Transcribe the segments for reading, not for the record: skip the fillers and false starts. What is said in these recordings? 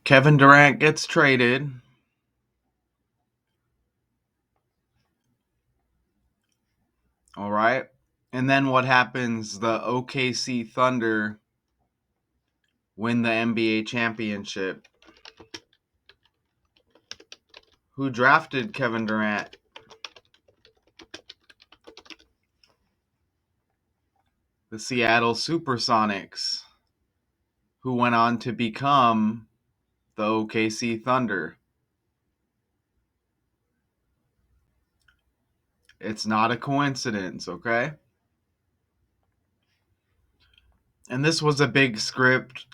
Kevin Durant gets traded. All right. And then what happens? The OKC Thunder win the NBA championship. Who drafted Kevin Durant? The Seattle Supersonics, who went on to become the OKC Thunder. It's not a coincidence, okay? And this was a big script.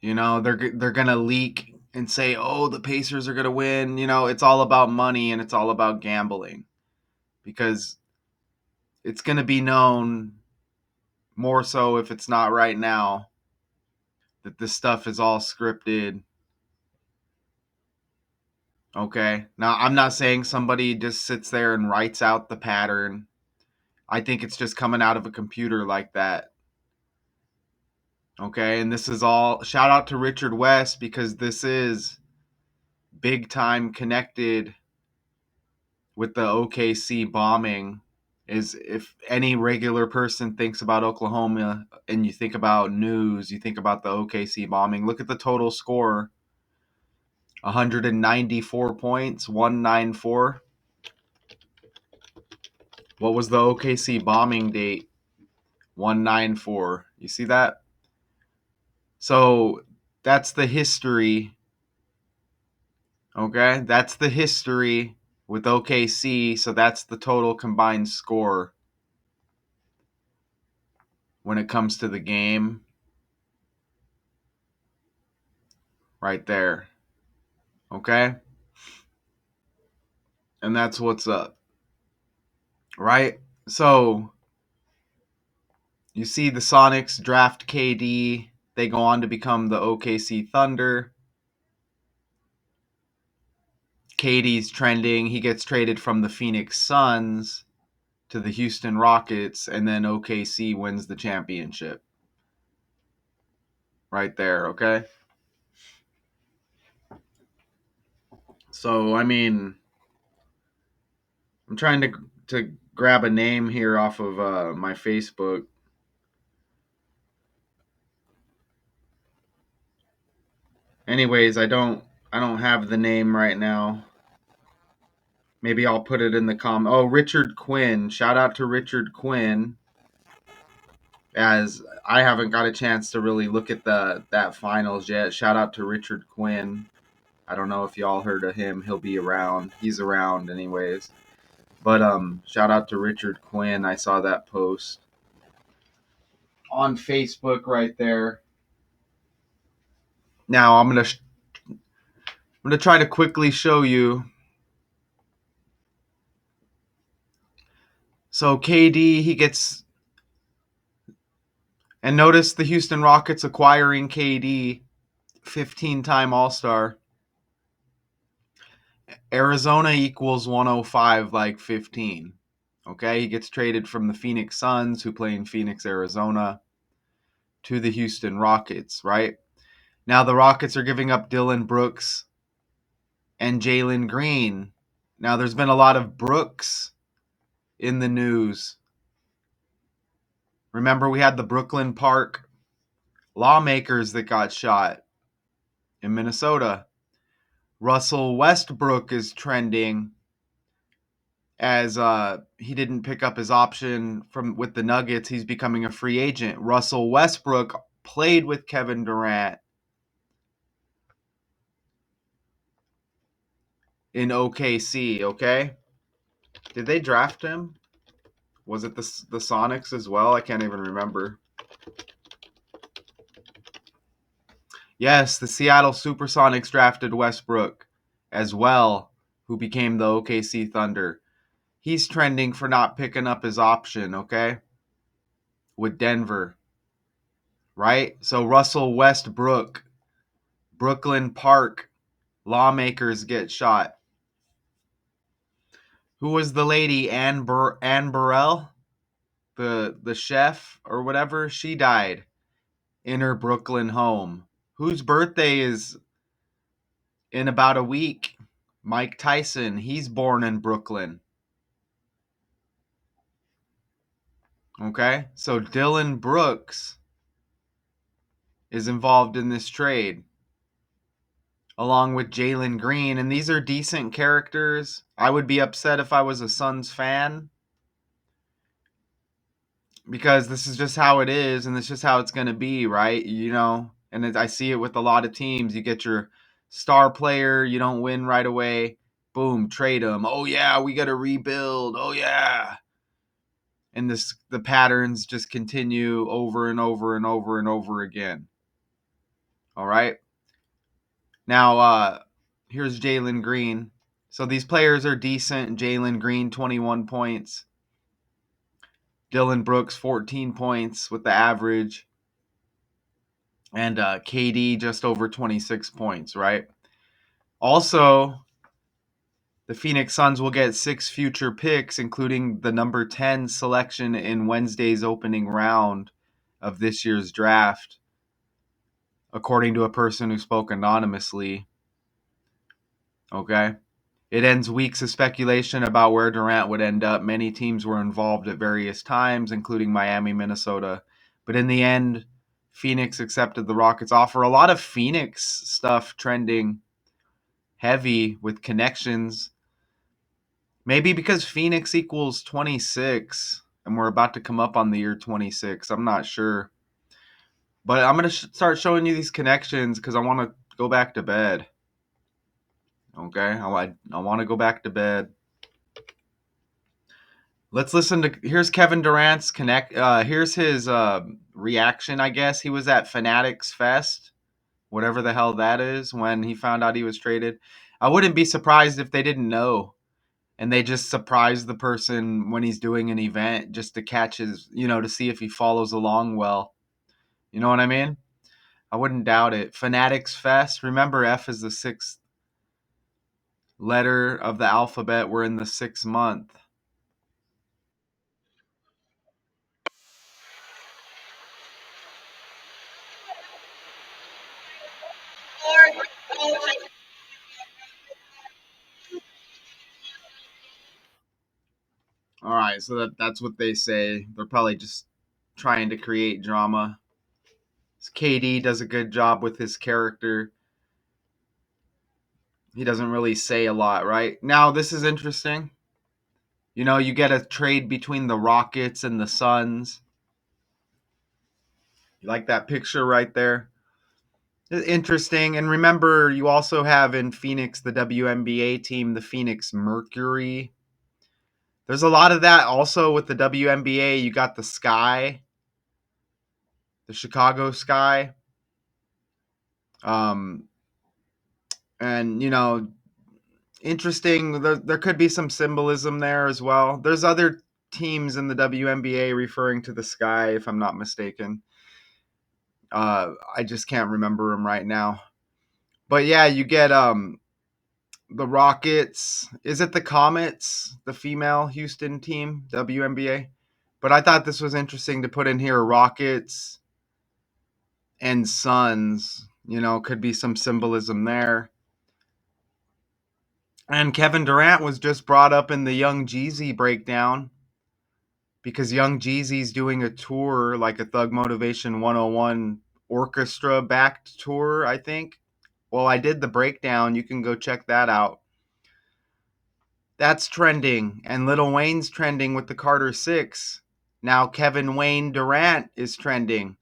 You know, they're going to leak and say, "Oh, the Pacers are going to win." You know, it's all about money and it's all about gambling because it's going to be known more so if it's not right now that this stuff is all scripted. Okay. Now, I'm not saying somebody just sits there and writes out the pattern. I think it's just coming out of a computer like that. Okay. And this is all shout out to Richard West because this is big time connected with the OKC bombing. Is if any regular person thinks about Oklahoma and you think about news, you think about the OKC bombing. Look at the total score: 194 points, 194. What was the OKC bombing date? 194. You see that? So that's the history. Okay? That's the history with OKC. So that's the total combined score when it comes to the game. Right there. Okay? And that's what's up. Right? So you see the Sonics draft KD. They go on to become the OKC Thunder. KD's trending. He gets traded from the Phoenix Suns to the Houston Rockets, and then OKC wins the championship. Right there, okay? So, I mean, I'm trying to grab a name here off of my Facebook. Anyways, I don't have the name right now. Maybe I'll put it in the Oh, Richard Quinn. Shout out to Richard Quinn. As I haven't got a chance to really look at that finals yet. Shout out to Richard Quinn. I don't know if y'all heard of him. He'll be around. He's around anyways. But shout out to Richard Quinn. I saw that post on Facebook right there. Now I'm gonna try to quickly show you. So KD, he gets, and notice the Houston Rockets acquiring KD, 15-time All-Star. Arizona equals 105 like 15. Okay, he gets traded from the Phoenix Suns, who play in Phoenix, Arizona, to the Houston Rockets, right? Now the Rockets are giving up Dylan Brooks and Jalen Green. Now there's been a lot of Brooks in the news. Remember, we had the Brooklyn Park lawmakers that got shot in Minnesota. Russell Westbrook is trending as he didn't pick up his option from with the Nuggets. He's becoming a free agent. Russell Westbrook played with Kevin Durant in OKC, okay? Did they draft him? Was it the Sonics as well? I can't even remember. Yes, the Seattle Supersonics drafted Westbrook as well, who became the OKC Thunder. He's trending for not picking up his option, okay? With Denver, right? So Russell Westbrook, Brooklyn Park, lawmakers get shot. Who was the lady? Anne Burrell, the chef or whatever. She died in her Brooklyn home. Whose birthday is in about a week? Mike Tyson. He's born in Brooklyn. Okay? So Dylan Brooks is involved in this trade along with Jalen Green. And these are decent characters. I would be upset if I was a Suns fan because this is just how it is and it's just how it's going to be, right? You know, and I see it with a lot of teams. You get your star player, you don't win right away. Boom, trade them. Oh yeah, we got to rebuild. Oh yeah. And the patterns just continue over and over and over and over again. All right? Now here's Jalen Green. So these players are decent. Jalen Green 21 points. Dylan Brooks 14 points with the average. And KD just over 26 points, right? Also, the Phoenix Suns will get 6 future picks, including the number 10 selection in Wednesday's opening round of this year's draft, according to a person who spoke anonymously. Okay? It ends weeks of speculation about where Durant would end up. Many teams were involved at various times, including Miami, Minnesota. But in the end, Phoenix accepted the Rockets' offer. A lot of Phoenix stuff trending heavy with connections. Maybe because Phoenix equals 26 and we're about to come up on the year 26. I'm not sure. But I'm going to start showing you these connections because I want to go back to bed. Okay? I want to go back to bed. Let's listen to here's Kevin Durant's here's his reaction, I guess. He was at Fanatics Fest, whatever the hell that is, when he found out he was traded. I wouldn't be surprised if they didn't know and they just surprise the person when he's doing an event just to catch his, to see if he follows along well. You know what I mean? I wouldn't doubt it. Fanatics Fest. Remember, F is the sixth letter of the alphabet. We're in the 6th month. All right, so that's what they say. They're probably just trying to create drama. KD does a good job with his character. He doesn't really say a lot, right? Now, this is interesting. You get a trade between the Rockets and the Suns. You like that picture right there? Interesting. And remember, you also have in Phoenix the WNBA team, the Phoenix Mercury. There's a lot of that also with the WNBA. You got the Sky, the Chicago Sky. Um, and, interesting. There could be some symbolism there as well. There's other teams in the WNBA referring to the Sky, if I'm not mistaken. I just can't remember them right now. But yeah, you get the Rockets. Is it the Comets, the female Houston team, WNBA? But I thought this was interesting to put in here. Rockets and Suns. Could be some symbolism there. And Kevin Durant was just brought up in the Young Jeezy breakdown because Young Jeezy's doing a tour, like a Thug Motivation 101 orchestra backed tour, I think. Well, I did the breakdown. You can go check that out. That's trending. And Lil Wayne's trending with the Carter 6. Now Kevin Wayne Durant is trending.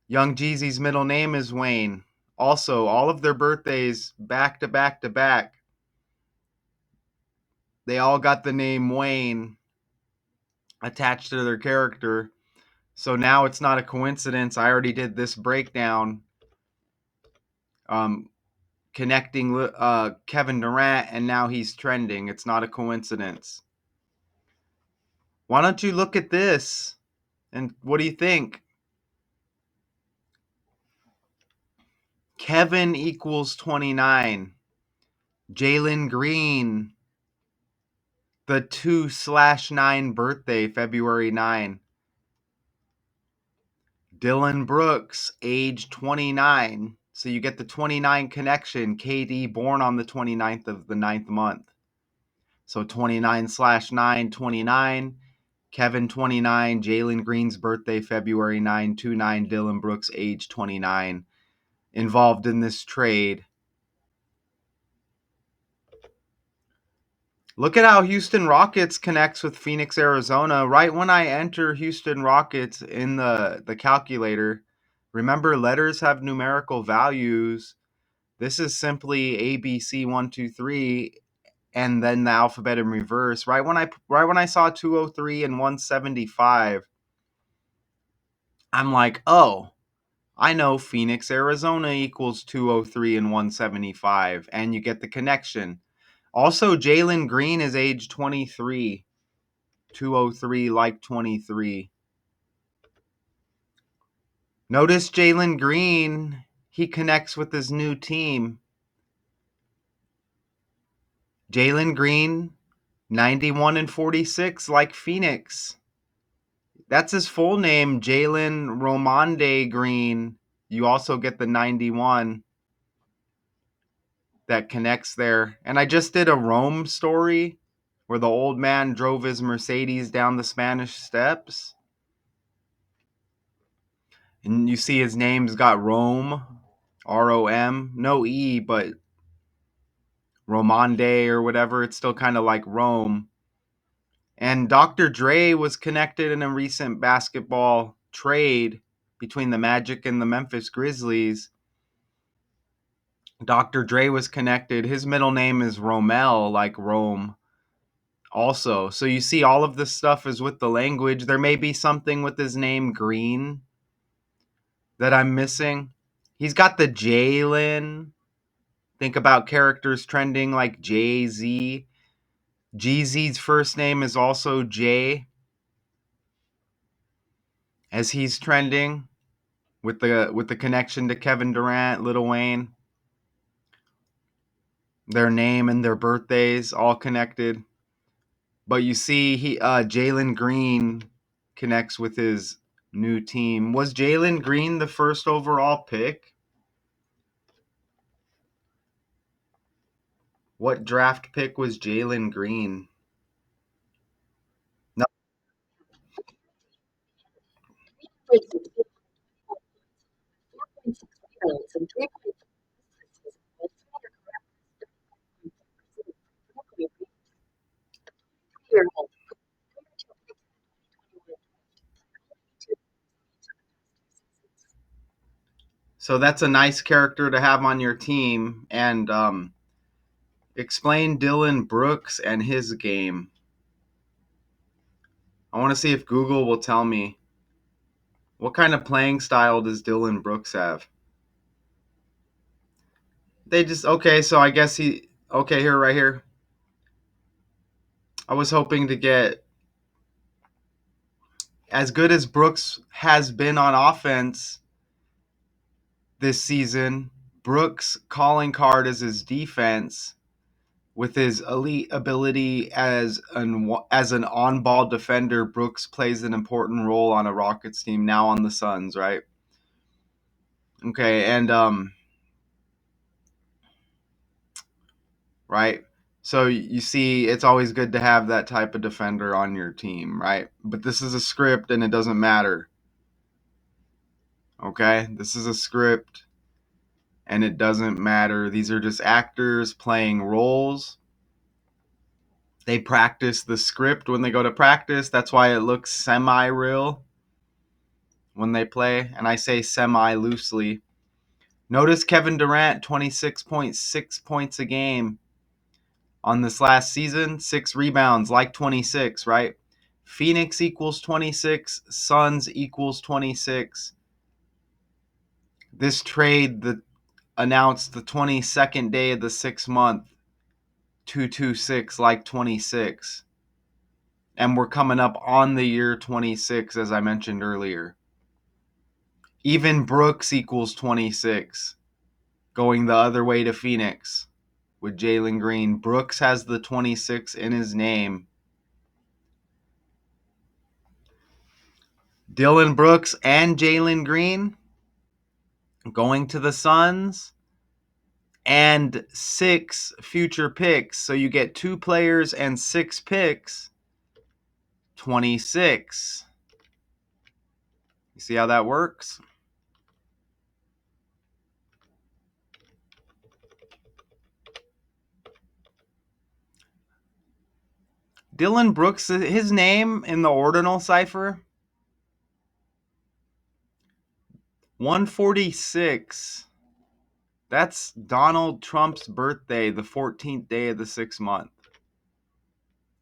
Young Jeezy's middle name is Wayne. Also, all of their birthdays back to back to back. They all got the name Wayne attached to their character. So now it's not a coincidence. I already did this breakdown connecting Kevin Durant, and now he's trending. It's not a coincidence. Why don't you look at this? And what do you think? Kevin equals 29. Jalen Green, the 2/9 birthday, February 9. Dylan Brooks, age 29. So you get the 29 connection. KD born on the 29th of the ninth month. So 29/9, 29. Kevin 29. Jalen Green's birthday, February 9, 29. Dylan Brooks, age 29. Involved in this trade. Look at how Houston Rockets connects with Phoenix, Arizona. Right when I enter Houston Rockets in the calculator, remember letters have numerical values. This is simply ABC 1 2 3, and then the alphabet in reverse. Right when I saw 203 and 175, I'm like, oh, I know Phoenix, Arizona equals 203 and 175, and you get the connection. Also, Jalen Green is age 23. 203 like 23. Notice Jalen Green, he connects with his new team. Jalen Green, 91 and 46 like Phoenix. That's his full name, Jalen Romonde Green. You also get the 91 that connects there. And I just did a Rome story where the old man drove his Mercedes down the Spanish Steps. And you see his name's got Rome, Rom, no E, but Romonde or whatever. It's still kind of like Rome. And Dr. Dre was connected in a recent basketball trade between the Magic and the Memphis Grizzlies. Dr. Dre was connected. His middle name is Romel, like Rome, also. So you see, all of this stuff is with the language. There may be something with his name Green that I'm missing. He's got the Jalen. Think about characters trending like Jay-Z. Jeezy's first name is also Jay, as he's trending with the connection to Kevin Durant, Lil Wayne. Their name and their birthdays all connected. But you see, Jalen Green connects with his new team. Was Jalen Green the first overall pick? What draft pick was Jalen Green? No. So that's a nice character to have on your team. And explain Dylan Brooks and his game. I want to see if Google will tell me. What kind of playing style does Dylan Brooks have? They just, okay, so I guess okay, here, right here. I was hoping to get as good as Brooks has been on offense this season. Brooks' calling card is his defense, with his elite ability as an on-ball defender. Brooks plays an important role on a Rockets team, now on the Suns, right? Okay, and right? So you see, it's always good to have that type of defender on your team, right? But this is a script and it doesn't matter. Okay? This is a script and it doesn't matter. These are just actors playing roles. They practice the script when they go to practice. That's why it looks semi real when they play. And I say semi loosely. Notice Kevin Durant, 26.6 points a game on this last season, 6 rebounds, like 26, right? Phoenix equals 26, Suns equals 26. This trade announced the 22nd day of the 6th month, 226, like 26. And we're coming up on the year 26, as I mentioned earlier. Even Brooks equals 26, going the other way to Phoenix with Jalen Green. Brooks has the 26 in his name. Dylan Brooks and Jalen Green going to the Suns, and 6 future picks. So you get 2 players and 6 picks. 26. You see how that works? Dylan Brooks, his name in the ordinal cipher, 146. That's Donald Trump's birthday, the 14th day of the 6th month.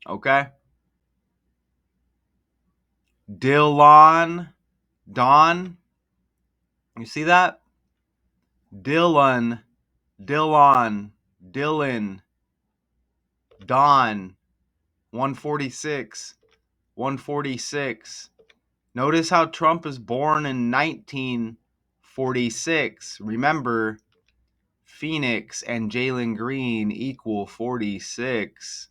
Okay? Dylan. Don. You see that? Dylan. Dylan. Dylan. Don. 146. 146. Notice how Trump is born in 1946. Remember, Phoenix and Jalen Green equal 46.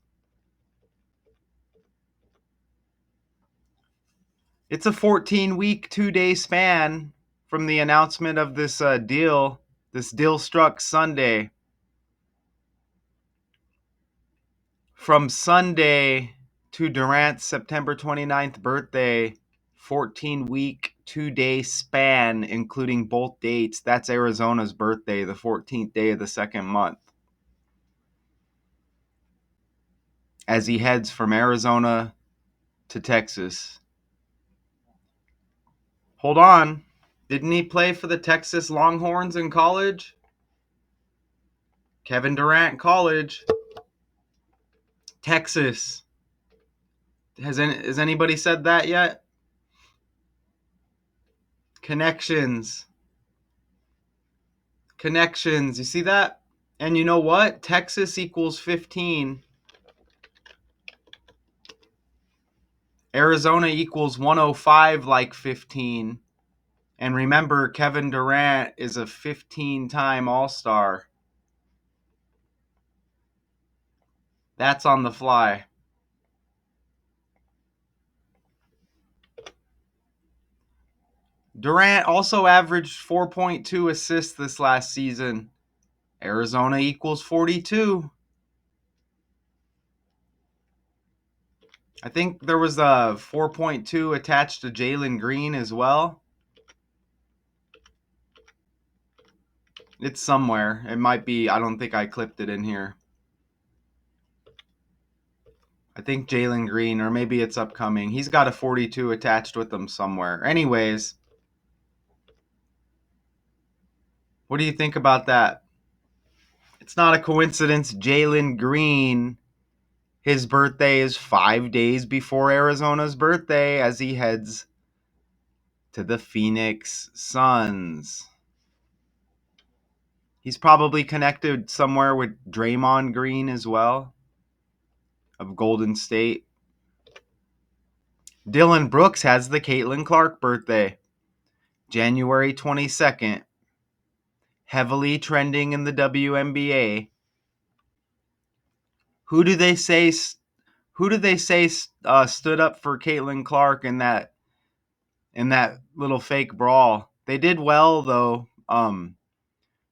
It's a 14-week, 2-day span from the announcement of this deal. This deal struck Sunday. From Sunday to Durant's September 29th birthday, 14-week, 2-day span, including both dates. That's Arizona's birthday, the 14th day of the 2nd month. As he heads from Arizona to Texas. Hold on. Didn't he play for the Texas Longhorns in college? Kevin Durant, college. Texas. Has anybody said that yet? Connections. Connections. You see that? And you know what? Texas equals 15. Arizona equals 105 like 15. And remember, Kevin Durant is a 15-time All-Star. That's on the fly. Durant also averaged 4.2 assists this last season. Arizona equals 42. I think there was a 4.2 attached to Jalen Green as well. It's somewhere. It might be. I don't think I clipped it in here. I think Jalen Green, or maybe it's upcoming. He's got a 42 attached with him somewhere. Anyways, what do you think about that? It's not a coincidence. Jalen Green, his birthday is 5 days before Arizona's birthday as he heads to the Phoenix Suns. He's probably connected somewhere with Draymond Green as well, of Golden State. Dylan Brooks has the Caitlin Clark birthday, January 22nd. Heavily trending in the WNBA. Who do they say stood up for Caitlin Clark in that little fake brawl? They did well though.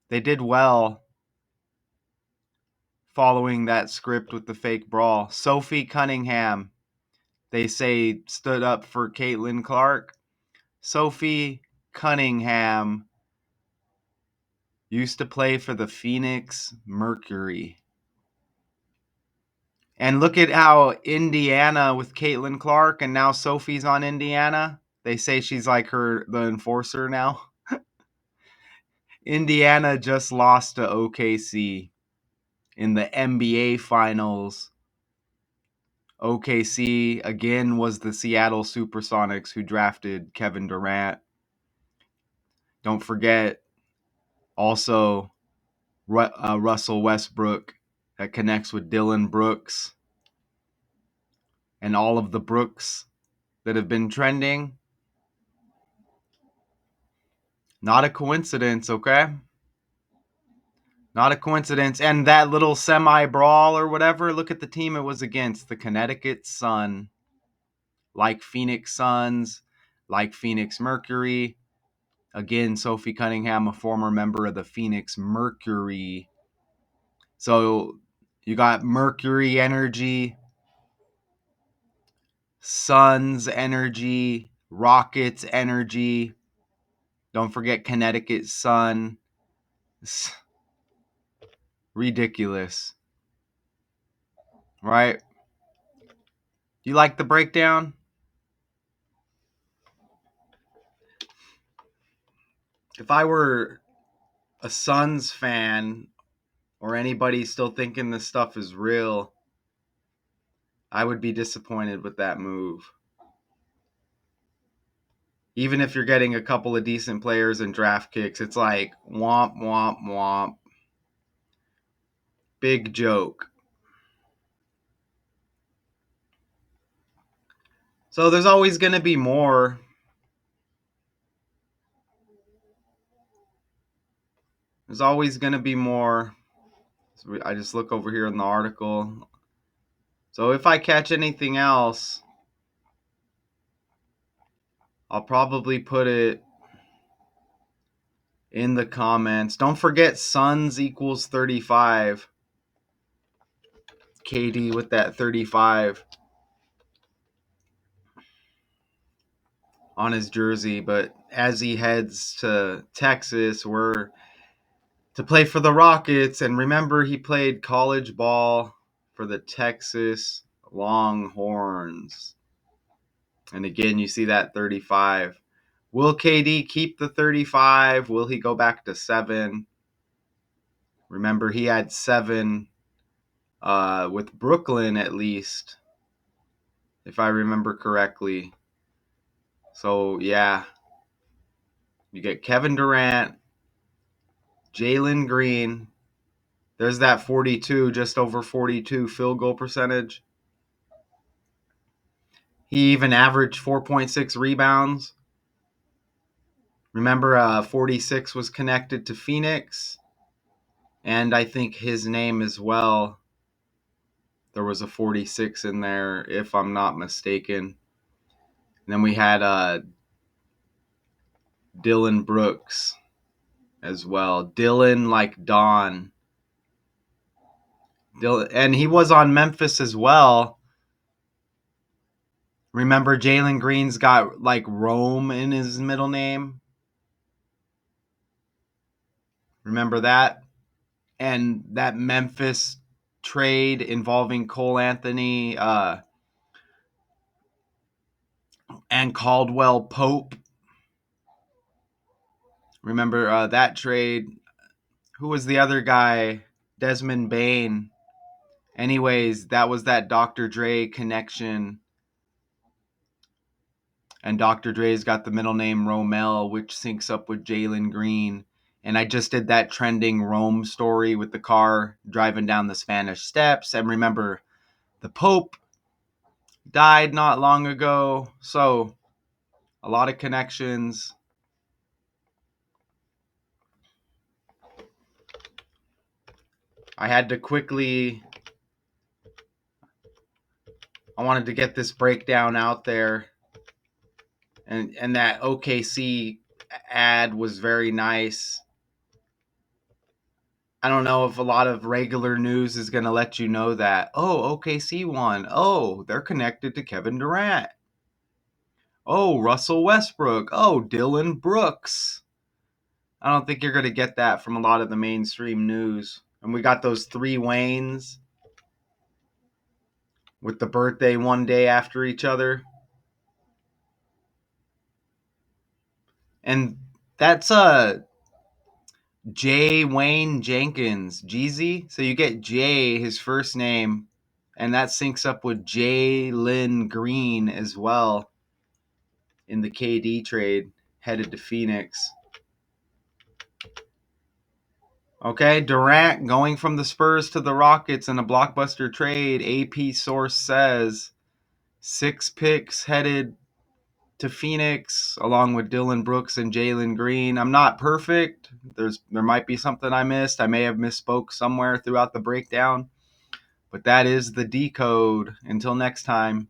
They did well following that script with the fake brawl. Sophie Cunningham, they say, stood up for Caitlin Clark. Sophie Cunningham used to play for the Phoenix Mercury. And look at how Indiana with Caitlin Clark, and now Sophie's on Indiana. They say she's like the enforcer now. Indiana just lost to OKC in the NBA Finals. OKC, again, was the Seattle Supersonics who drafted Kevin Durant. Don't forget, also, Russell Westbrook that connects with Dylan Brooks. And all of the Brooks that have been trending. Not a coincidence, okay? Not a coincidence. And that little semi-brawl or whatever, look at the team it was against. The Connecticut Sun. Like Phoenix Suns. like Phoenix Mercury. Again, Sophie Cunningham, a former member of the Phoenix Mercury. So you got Mercury energy, Suns energy, Rockets energy. Don't forget Connecticut Sun. It's ridiculous, right? You like the breakdown? If I were a Suns fan or anybody still thinking this stuff is real, I would be disappointed with that move. Even if you're getting a couple of decent players and draft kicks, it's like womp, womp, womp. Big joke. So there's always going to be more. There's always going to be more. So I just look over here in the article. So if I catch anything else, I'll probably put it in the comments. Don't forget Suns equals 35. KD with that 35 on his jersey. But as he heads to Texas, we're to play for the Rockets. And remember, he played college ball for the Texas Longhorns. And again, you see that 35. Will KD keep the 35? Will he go back to 7? Remember, he had 7 with Brooklyn at least, if I remember correctly. So, yeah. You get Kevin Durant, Jalen Green. There's that 42, just over 42 field goal percentage. He even averaged 4.6 rebounds. Remember, 46 was connected to Phoenix. And I think his name as well. There was a 46 in there, if I'm not mistaken. And then we had Dylan Brooks as well. Dylan like Don. Dylan, and he was on Memphis as well. Remember, Jalen Green's got like Rome in his middle name. Remember that? And that Memphis trade involving Cole Anthony and Caldwell Pope. Remember that trade? Who was the other guy? Desmond Bane. Anyways, that was that Dr. Dre connection. And Dr. Dre's got the middle name Romel, which syncs up with Jalen Green. And I just did that trending Rome story with the car driving down the Spanish Steps. And remember, the Pope died not long ago. So, a lot of connections. I had to quickly... I wanted to get this breakdown out there. And that OKC ad was very nice. I don't know if a lot of regular news is going to let you know that. Oh, OKC won. Oh, they're connected to Kevin Durant. Oh, Russell Westbrook. Oh, Dylan Brooks. I don't think you're going to get that from a lot of the mainstream news. And we got those 3 Waynes with the birthday one day after each other. And that's J. Wayne Jenkins, Jeezy. So you get J, his first name, and that syncs up with Jalen Green as well in the KD trade headed to Phoenix. Okay, Durant going from the Spurs to the Rockets in a blockbuster trade. AP source says 6 picks headed to Phoenix along with Dylan Brooks and Jalen Green. I'm not perfect. There might be something I missed. I may have misspoke somewhere throughout the breakdown. But that is the decode. Until next time.